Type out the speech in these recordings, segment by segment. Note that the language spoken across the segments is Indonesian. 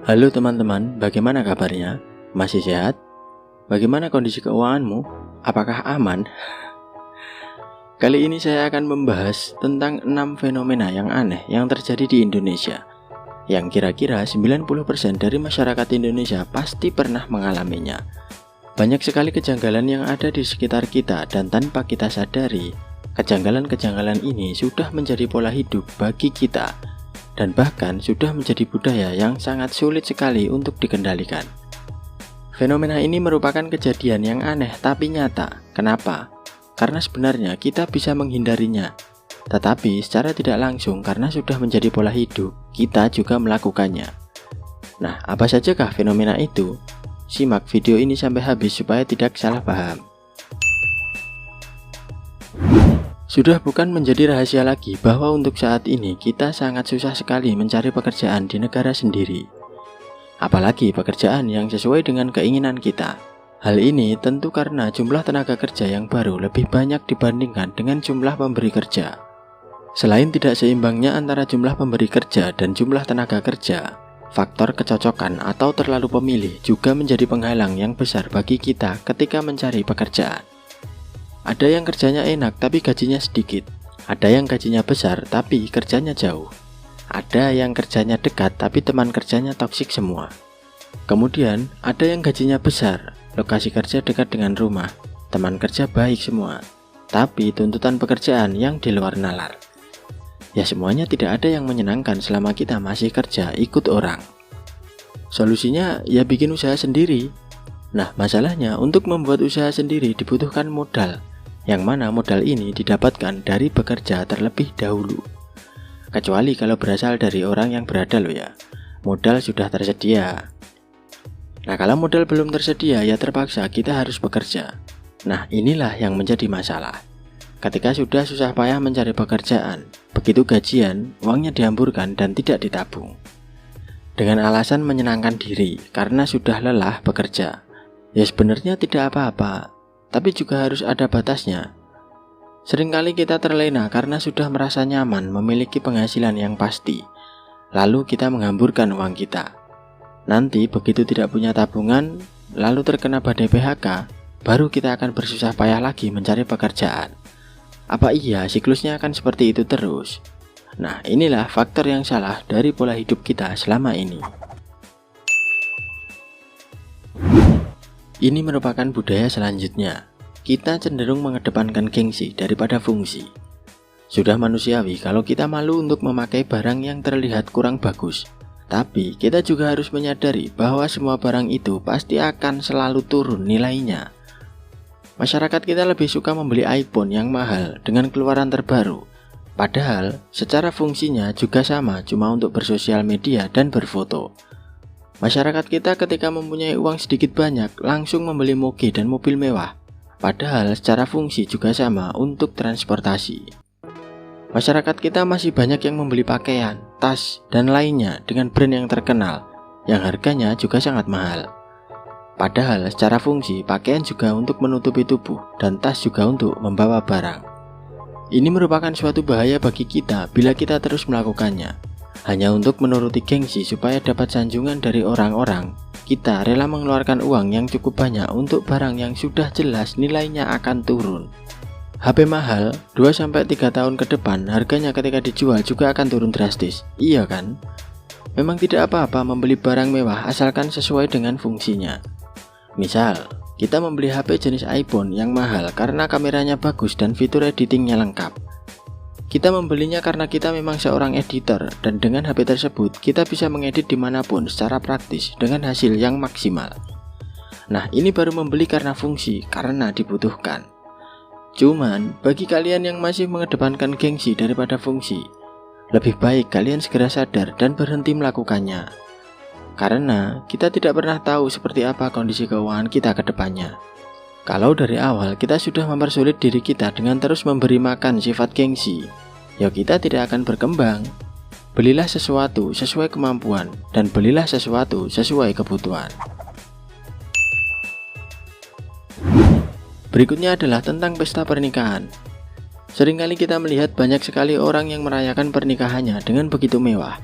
Halo teman-teman, bagaimana kabarnya? Masih sehat? Bagaimana kondisi keuanganmu? Apakah aman? Kali ini saya akan membahas tentang 6 fenomena yang aneh yang terjadi di Indonesia, yang kira-kira 90% dari masyarakat Indonesia pasti pernah mengalaminya. Banyak sekali kejanggalan yang ada di sekitar kita, dan tanpa kita sadari, kejanggalan-kejanggalan ini sudah menjadi pola hidup bagi kita, dan bahkan sudah menjadi budaya yang sangat sulit sekali untuk dikendalikan. Fenomena ini merupakan kejadian yang aneh tapi nyata. Kenapa? Karena sebenarnya kita bisa menghindarinya, tetapi secara tidak langsung karena sudah menjadi pola hidup, kita juga melakukannya. Nah, apa sajakah fenomena itu? Simak video ini sampai habis supaya tidak salah paham. Sudah bukan menjadi rahasia lagi bahwa untuk saat ini kita sangat susah sekali mencari pekerjaan di negara sendiri. Apalagi pekerjaan yang sesuai dengan keinginan kita. Hal ini tentu karena jumlah tenaga kerja yang baru lebih banyak dibandingkan dengan jumlah pemberi kerja. Selain tidak seimbangnya antara jumlah pemberi kerja dan jumlah tenaga kerja, faktor kecocokan atau terlalu pemilih juga menjadi penghalang yang besar bagi kita ketika mencari pekerjaan. Ada yang kerjanya enak tapi gajinya sedikit. Ada yang gajinya besar tapi kerjanya jauh. Ada yang kerjanya dekat tapi teman kerjanya toksik semua. Kemudian ada yang gajinya besar, lokasi kerja dekat dengan rumah, teman kerja baik semua, tapi tuntutan pekerjaan yang di luar nalar. Ya, semuanya tidak ada yang menyenangkan selama kita masih kerja ikut orang. Solusinya ya bikin usaha sendiri. Nah, masalahnya untuk membuat usaha sendiri dibutuhkan modal, yang mana modal ini didapatkan dari bekerja terlebih dahulu. Kecuali kalau berasal dari orang yang berada loh ya, modal sudah tersedia. Nah, kalau modal belum tersedia ya terpaksa kita harus bekerja. Nah, inilah yang menjadi masalah. Ketika sudah susah payah mencari pekerjaan, begitu gajian, uangnya dihamburkan dan tidak ditabung. Dengan alasan menyenangkan diri karena sudah lelah bekerja. Ya sebenarnya tidak apa-apa, tapi juga harus ada batasnya. Seringkali kita terlena karena sudah merasa nyaman memiliki penghasilan yang pasti, lalu kita menghamburkan uang kita. Nanti begitu tidak punya tabungan, lalu terkena badai PHK, baru kita akan bersusah payah lagi mencari pekerjaan. Apa iya siklusnya akan seperti itu terus? Nah, inilah faktor yang salah dari pola hidup kita selama ini. Ini merupakan budaya selanjutnya. Kita cenderung mengedepankan gengsi daripada fungsi. Sudah manusiawi kalau kita malu untuk memakai barang yang terlihat kurang bagus. Tapi kita juga harus menyadari bahwa semua barang itu pasti akan selalu turun nilainya. Masyarakat kita lebih suka membeli iPhone yang mahal dengan keluaran terbaru. Padahal secara fungsinya juga sama, cuma untuk bersosial media dan berfoto. Masyarakat kita ketika mempunyai uang sedikit banyak langsung membeli moge dan mobil mewah. Padahal secara fungsi juga sama untuk transportasi. Masyarakat kita masih banyak yang membeli pakaian, tas, dan lainnya dengan brand yang terkenal, yang harganya juga sangat mahal. Padahal secara fungsi pakaian juga untuk menutupi tubuh dan tas juga untuk membawa barang. Ini merupakan suatu bahaya bagi kita bila kita terus melakukannya. Hanya untuk menuruti gengsi supaya dapat sanjungan dari orang-orang, kita rela mengeluarkan uang yang cukup banyak untuk barang yang sudah jelas nilainya akan turun. HP mahal 2-3 tahun ke depan harganya ketika dijual juga akan turun drastis, iya kan? Memang tidak apa-apa membeli barang mewah asalkan sesuai dengan fungsinya. Misal, kita membeli HP jenis iPhone yang mahal karena kameranya bagus dan fitur editingnya lengkap. Kita membelinya karena kita memang seorang editor, dan dengan HP tersebut kita bisa mengedit dimanapun secara praktis dengan hasil yang maksimal. Nah, ini baru membeli karena fungsi, karena dibutuhkan. Cuman, bagi kalian yang masih mengedepankan gengsi daripada fungsi, lebih baik kalian segera sadar dan berhenti melakukannya. Karena kita tidak pernah tahu seperti apa kondisi keuangan kita ke depannya. Kalau dari awal kita sudah mempersulit diri kita dengan terus memberi makan sifat gengsi, ya kita tidak akan berkembang. Belilah sesuatu sesuai kemampuan, dan belilah sesuatu sesuai kebutuhan. Berikutnya adalah tentang pesta pernikahan. Seringkali kita melihat banyak sekali orang yang merayakan pernikahannya dengan begitu mewah.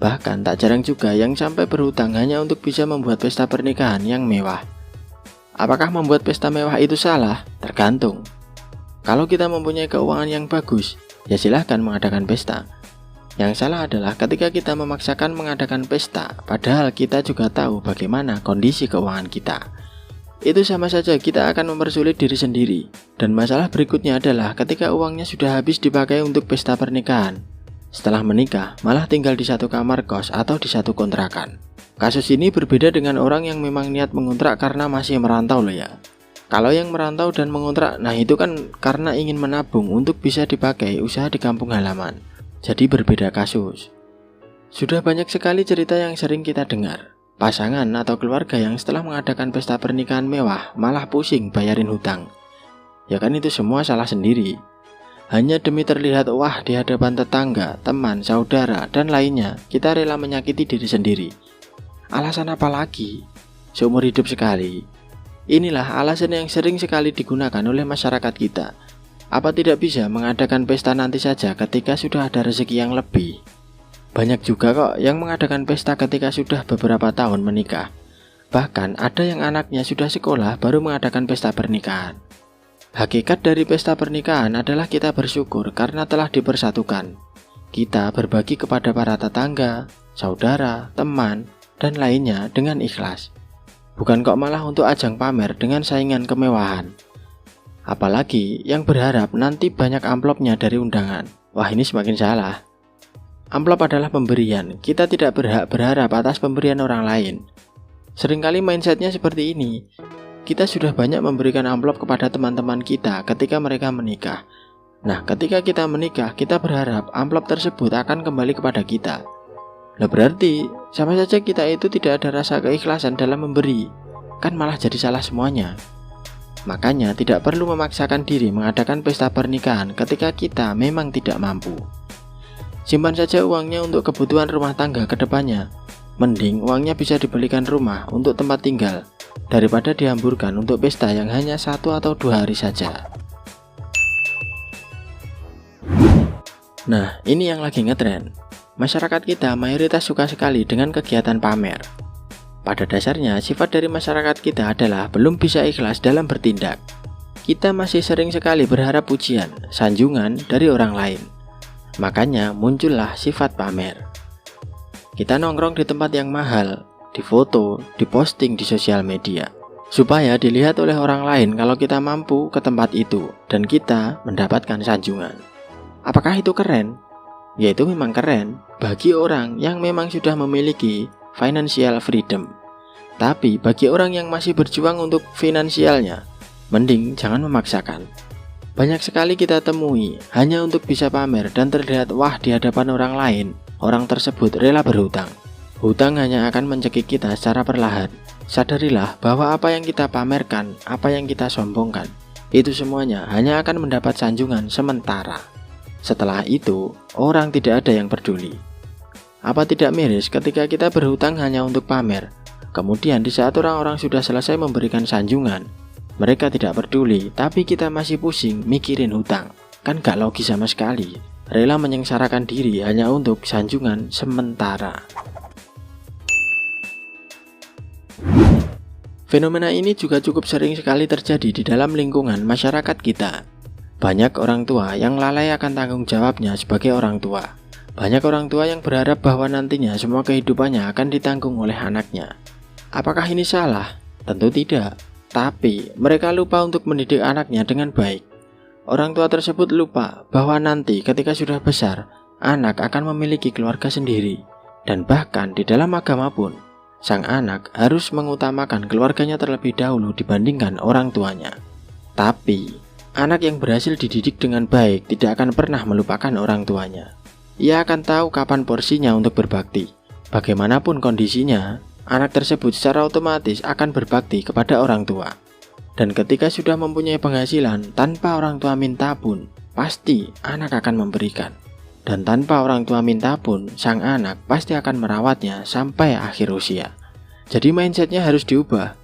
Bahkan tak jarang juga yang sampai berhutang hanya untuk bisa membuat pesta pernikahan yang mewah. Apakah membuat pesta mewah itu salah? Tergantung. Kalau kita mempunyai keuangan yang bagus, ya silahkan mengadakan pesta. Yang salah adalah ketika kita memaksakan mengadakan pesta, padahal kita juga tahu bagaimana kondisi keuangan kita. Itu sama saja kita akan mempersulit diri sendiri. Dan masalah berikutnya adalah ketika uangnya sudah habis dipakai untuk pesta pernikahan. Setelah menikah, malah tinggal di satu kamar kos atau di satu kontrakan. Kasus ini berbeda dengan orang yang memang niat mengontrak karena masih merantau loh ya. Kalau yang merantau dan mengontrak, nah itu kan karena ingin menabung untuk bisa dipakai usaha di kampung halaman. Jadi berbeda kasus. Sudah banyak sekali cerita yang sering kita dengar. Pasangan atau keluarga yang setelah mengadakan pesta pernikahan mewah malah pusing bayarin hutang. Ya kan itu semua salah sendiri. Hanya demi terlihat wah di hadapan tetangga, teman, saudara, dan lainnya, kita rela menyakiti diri sendiri. Alasan apa lagi? Seumur hidup sekali. Inilah alasan yang sering sekali digunakan oleh masyarakat kita. Apa tidak bisa mengadakan pesta nanti saja ketika sudah ada rezeki yang lebih? Banyak juga kok yang mengadakan pesta ketika sudah beberapa tahun menikah. Bahkan ada yang anaknya sudah sekolah baru mengadakan pesta pernikahan. Hakikat dari pesta pernikahan adalah kita bersyukur karena telah dipersatukan. Kita berbagi kepada para tetangga, saudara, teman, dan lainnya dengan ikhlas. Bukan kok malah untuk ajang pamer dengan saingan kemewahan. Apalagi yang berharap nanti banyak amplopnya dari undangan. Wah, ini semakin salah. Amplop adalah pemberian, kita tidak berhak berharap atas pemberian orang lain. Seringkali mindsetnya seperti ini. Kita sudah banyak memberikan amplop kepada teman-teman kita ketika mereka menikah. Nah, ketika kita menikah, kita berharap amplop tersebut akan kembali kepada kita. Lah berarti, sama saja kita itu tidak ada rasa keikhlasan dalam memberi. Kan malah jadi salah semuanya. Makanya tidak perlu memaksakan diri mengadakan pesta pernikahan ketika kita memang tidak mampu. Simpan saja uangnya untuk kebutuhan rumah tangga ke depannya. Mending uangnya bisa dibelikan rumah untuk tempat tinggal daripada dihamburkan untuk pesta yang hanya 1 atau 2 hari saja. Nah, ini yang lagi ngetren. Masyarakat kita mayoritas suka sekali dengan kegiatan pamer. Pada dasarnya, sifat dari masyarakat kita adalah belum bisa ikhlas dalam bertindak. Kita masih sering sekali berharap pujian, sanjungan dari orang lain. Makanya muncullah sifat pamer. Kita nongkrong di tempat yang mahal, difoto, diposting di sosial media, supaya dilihat oleh orang lain kalau kita mampu ke tempat itu dan kita mendapatkan sanjungan. Apakah itu keren? Ya itu memang keren bagi orang yang memang sudah memiliki financial freedom. Tapi bagi orang yang masih berjuang untuk finansialnya, mending jangan memaksakan. Banyak sekali kita temui hanya untuk bisa pamer dan terlihat wah di hadapan orang lain. Orang tersebut rela berhutang. Hutang hanya akan mencekik kita secara perlahan. Sadarilah bahwa apa yang kita pamerkan, apa yang kita sombongkan, itu semuanya hanya akan mendapat sanjungan sementara. Setelah itu, orang tidak ada yang peduli. Apa tidak miris ketika kita berhutang hanya untuk pamer? Kemudian di saat orang-orang sudah selesai memberikan sanjungan, mereka tidak peduli, tapi kita masih pusing mikirin hutang. Kan gak logis sama sekali. Rela menyengsarakan diri hanya untuk sanjungan sementara. Fenomena ini juga cukup sering sekali terjadi di dalam lingkungan masyarakat kita. Banyak orang tua yang lalai akan tanggung jawabnya sebagai orang tua. Banyak orang tua yang berharap bahwa nantinya semua kehidupannya akan ditanggung oleh anaknya. Apakah ini salah? Tentu tidak. Tapi mereka lupa untuk mendidik anaknya dengan baik. Orang tua tersebut lupa bahwa nanti ketika sudah besar, anak akan memiliki keluarga sendiri. Dan bahkan di dalam agama pun, sang anak harus mengutamakan keluarganya terlebih dahulu dibandingkan orang tuanya. Tapi, anak yang berhasil dididik dengan baik tidak akan pernah melupakan orang tuanya. Ia akan tahu kapan porsinya untuk berbakti. Bagaimanapun kondisinya, anak tersebut secara otomatis akan berbakti kepada orang tua. Dan ketika sudah mempunyai penghasilan tanpa orang tua minta pun, pasti anak akan memberikan. Dan tanpa orang tua minta pun, sang anak pasti akan merawatnya sampai akhir usia. Jadi mindsetnya harus diubah.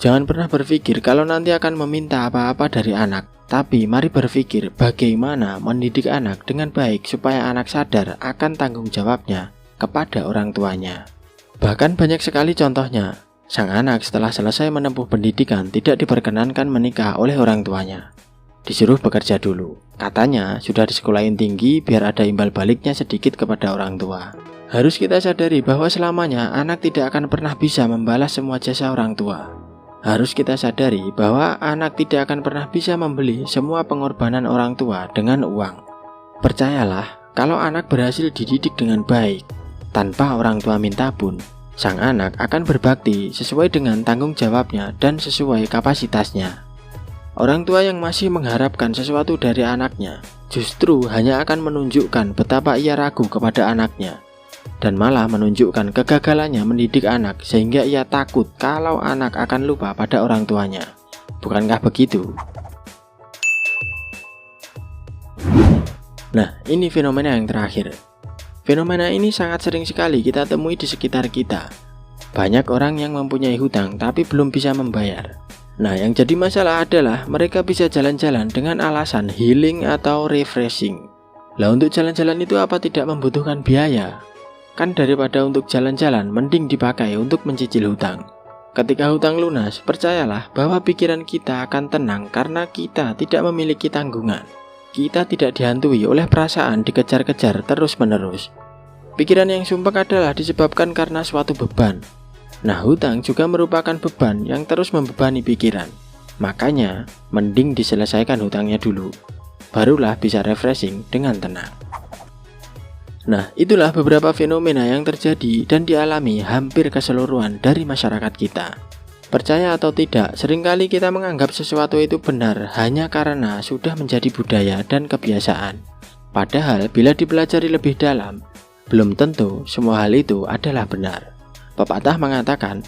Jangan pernah berpikir kalau nanti akan meminta apa-apa dari anak. Tapi mari berpikir bagaimana mendidik anak dengan baik supaya anak sadar akan tanggung jawabnya kepada orang tuanya. Bahkan banyak sekali contohnya, sang anak setelah selesai menempuh pendidikan tidak diperkenankan menikah oleh orang tuanya. Disuruh bekerja dulu. Katanya sudah disekolahin tinggi biar ada imbal baliknya sedikit kepada orang tua. Harus kita sadari bahwa selamanya anak tidak akan pernah bisa membalas semua jasa orang tua. Harus kita sadari bahwa anak tidak akan pernah bisa membeli semua pengorbanan orang tua dengan uang. Percayalah, kalau anak berhasil dididik dengan baik, tanpa orang tua minta pun, sang anak akan berbakti sesuai dengan tanggung jawabnya dan sesuai kapasitasnya. Orang tua yang masih mengharapkan sesuatu dari anaknya, justru hanya akan menunjukkan betapa ia ragu kepada anaknya, dan malah menunjukkan kegagalannya mendidik anak sehingga ia takut kalau anak akan lupa pada orang tuanya. Bukankah begitu? Nah, ini fenomena yang terakhir. Fenomena ini sangat sering sekali kita temui di sekitar kita. Banyak orang yang mempunyai hutang tapi belum bisa membayar. Nah, yang jadi masalah adalah mereka bisa jalan-jalan dengan alasan healing atau refreshing. Lah, untuk jalan-jalan itu apa tidak membutuhkan biaya? Kan daripada untuk jalan-jalan, mending dipakai untuk mencicil hutang. Ketika hutang lunas, percayalah bahwa pikiran kita akan tenang karena kita tidak memiliki tanggungan. Kita tidak dihantui oleh perasaan dikejar-kejar terus-menerus. Pikiran yang sumpek adalah disebabkan karena suatu beban. Nah, hutang juga merupakan beban yang terus membebani pikiran. Makanya, mending diselesaikan hutangnya dulu. Barulah bisa refreshing dengan tenang. Nah, itulah beberapa fenomena yang terjadi dan dialami hampir keseluruhan dari masyarakat kita. Percaya atau tidak, seringkali kita menganggap sesuatu itu benar hanya karena sudah menjadi budaya dan kebiasaan. Padahal bila dipelajari lebih dalam, belum tentu semua hal itu adalah benar. Pepatah mengatakan,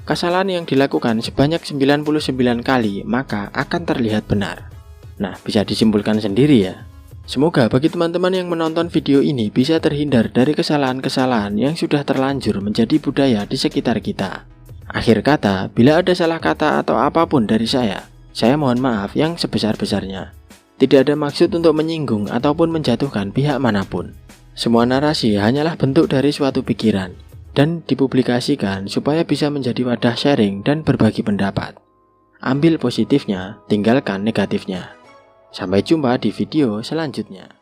kesalahan yang dilakukan sebanyak 99 kali maka akan terlihat benar. Nah, bisa disimpulkan sendiri ya. Semoga bagi teman-teman yang menonton video ini bisa terhindar dari kesalahan-kesalahan yang sudah terlanjur menjadi budaya di sekitar kita. Akhir kata, bila ada salah kata atau apapun dari saya mohon maaf yang sebesar-besarnya. Tidak ada maksud untuk menyinggung ataupun menjatuhkan pihak manapun. Semua narasi hanyalah bentuk dari suatu pikiran dan dipublikasikan supaya bisa menjadi wadah sharing dan berbagi pendapat. Ambil positifnya, tinggalkan negatifnya. Sampai jumpa di video selanjutnya.